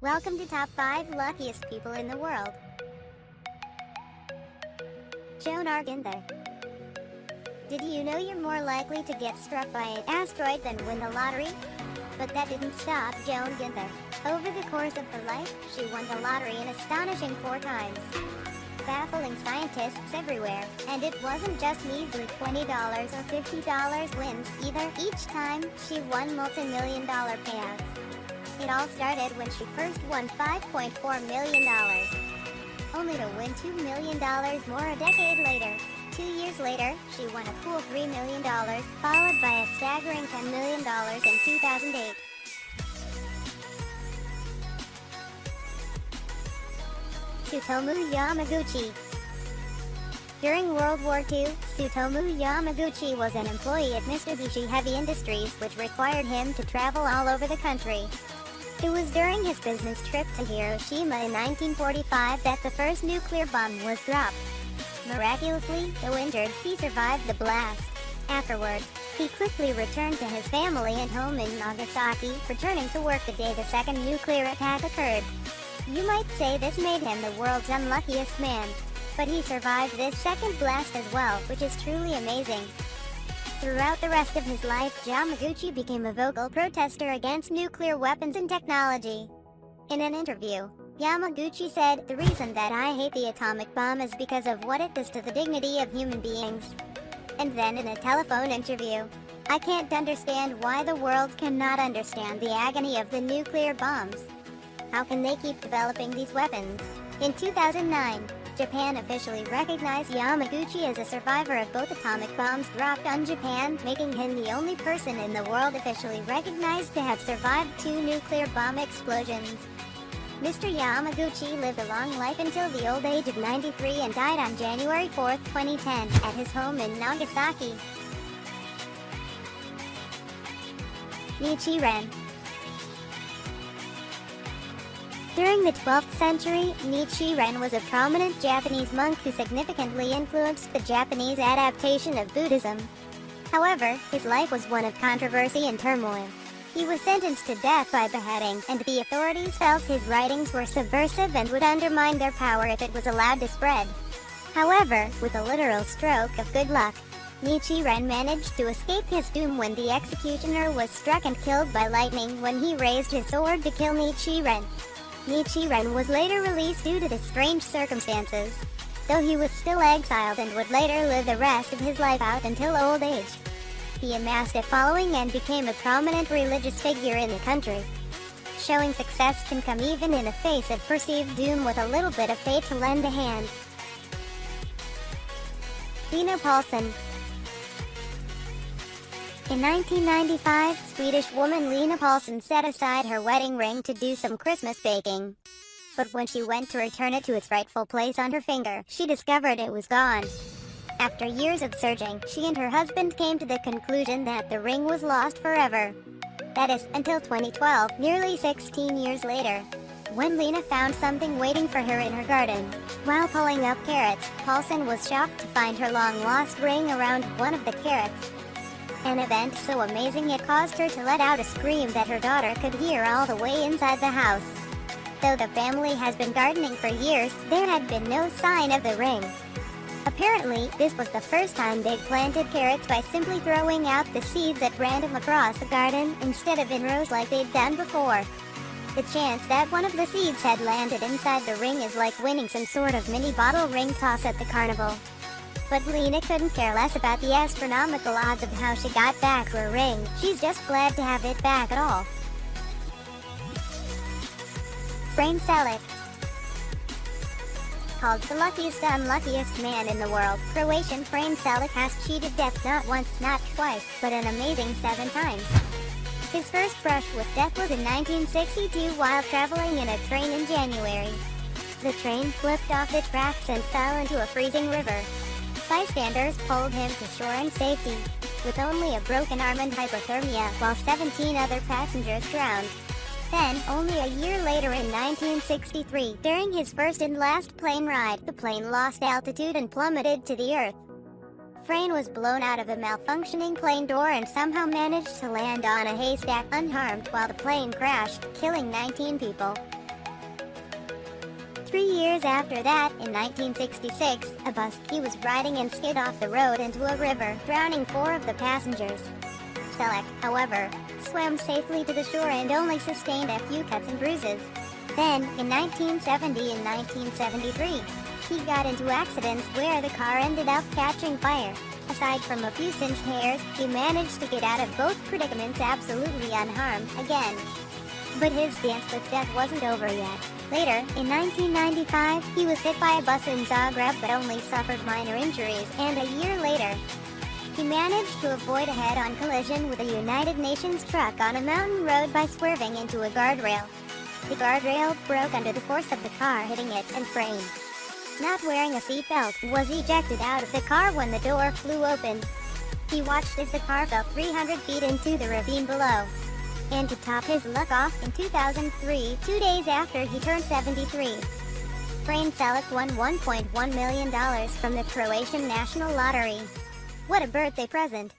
Welcome to Top 5 Luckiest People in the World. Joan R. Ginther. Did you know you're more likely to get struck by an asteroid than win the lottery? But that didn't stop Joan Ginther. Over the course of her life, she won the lottery an astonishing 4 times, baffling scientists everywhere. And it wasn't just measly $20 or $50 wins either. Each time, she won multi-million-dollar payouts. It all started when she first won $5.4 million, only to win $2 million more a decade later. 2 years later, she won a cool $3 million, followed by a staggering $10 million in 2008. Tsutomu Yamaguchi. During World War II, Tsutomu Yamaguchi was an employee at Mitsubishi Heavy Industries, which required him to travel all over the country. It was during his business trip to Hiroshima in 1945 that the first nuclear bomb was dropped. Miraculously, though injured, he survived the blast. Afterward, he quickly returned to his family and home in Nagasaki, returning to work the day the second nuclear attack occurred. You might say this made him the world's unluckiest man, but he survived this second blast as well, which is truly amazing. Throughout the rest of his life, Yamaguchi became a vocal protester against nuclear weapons and technology. In an interview, Yamaguchi said, "The reason that I hate the atomic bomb is because of what it does to the dignity of human beings." And then in a telephone interview, "I can't understand why the world cannot understand the agony of the nuclear bombs. How can they keep developing these weapons?" In 2009, Japan officially recognized Yamaguchi as a survivor of both atomic bombs dropped on Japan, making him the only person in the world officially recognized to have survived 2 nuclear bomb explosions. Mr. Yamaguchi lived a long life until the old age of 93 and died on January 4, 2010, at his home in Nagasaki. Nichiren. During the 12th century, Nichiren was a prominent Japanese monk who significantly influenced the Japanese adaptation of Buddhism. However, his life was one of controversy and turmoil. He was sentenced to death by beheading, and the authorities felt his writings were subversive and would undermine their power if it was allowed to spread. However, with a literal stroke of good luck, Nichiren managed to escape his doom when the executioner was struck and killed by lightning when he raised his sword to kill Nichiren. Nichiren was later released due to the strange circumstances, though he was still exiled and would later live the rest of his life out until old age. He amassed a following and became a prominent religious figure in the country. Showing success can come even in the face of perceived doom with a little bit of fate to lend a hand. Lena Pahlsson. In 1995, Swedish woman Lena Pahlsson set aside her wedding ring to do some Christmas baking. But when she went to return it to its rightful place on her finger, she discovered it was gone. After years of searching, she and her husband came to the conclusion that the ring was lost forever. That is, until 2012, nearly 16 years later, when Lena found something waiting for her in her garden. While pulling up carrots, Pahlsson was shocked to find her long-lost ring around one of the carrots. An event so amazing it caused her to let out a scream that her daughter could hear all the way inside the house. Though the family has been gardening for years, there had been no sign of the ring. Apparently, this was the first time they'd planted carrots by simply throwing out the seeds at random across the garden instead of in rows like they'd done before. The chance that one of the seeds had landed inside the ring is like winning some sort of mini bottle ring toss at the carnival. But Lena couldn't care less about the astronomical odds of how she got back her ring. She's just glad to have it back at all. Frane Selak. Called the luckiest unluckiest man in the world, Croatian Frane Selak has cheated death not once, not twice, but an amazing 7 times. His first brush with death was in 1962 while traveling in a train in January. The train flipped off the tracks and fell into a freezing river. Bystanders pulled him to shore in safety, with only a broken arm and hypothermia, while 17 other passengers drowned. Then, only a year later in 1963, during his first and last plane ride, the plane lost altitude and plummeted to the earth. Frane was blown out of a malfunctioning plane door and somehow managed to land on a haystack unharmed while the plane crashed, killing 19 people. 3 years after that, in 1966, a bus he was riding in skid off the road into a river, drowning 4 of the passengers. Selak, however, swam safely to the shore and only sustained a few cuts and bruises. Then, in 1970 and 1973, he got into accidents where the car ended up catching fire. Aside from a few singed hairs, he managed to get out of both predicaments absolutely unharmed again. But his dance with death wasn't over yet. Later, in 1995, he was hit by a bus in Zagreb but only suffered minor injuries, and a year later, he managed to avoid a head-on collision with a United Nations truck on a mountain road by swerving into a guardrail. The guardrail broke under the force of the car hitting it, and Frane, not wearing a seatbelt, was ejected out of the car when the door flew open. He watched as the car fell 300 feet into the ravine below. And to top his luck off, in 2003, 2 days after he turned 73, Frane Selak won $1.1 million from the Croatian National Lottery. What a birthday present!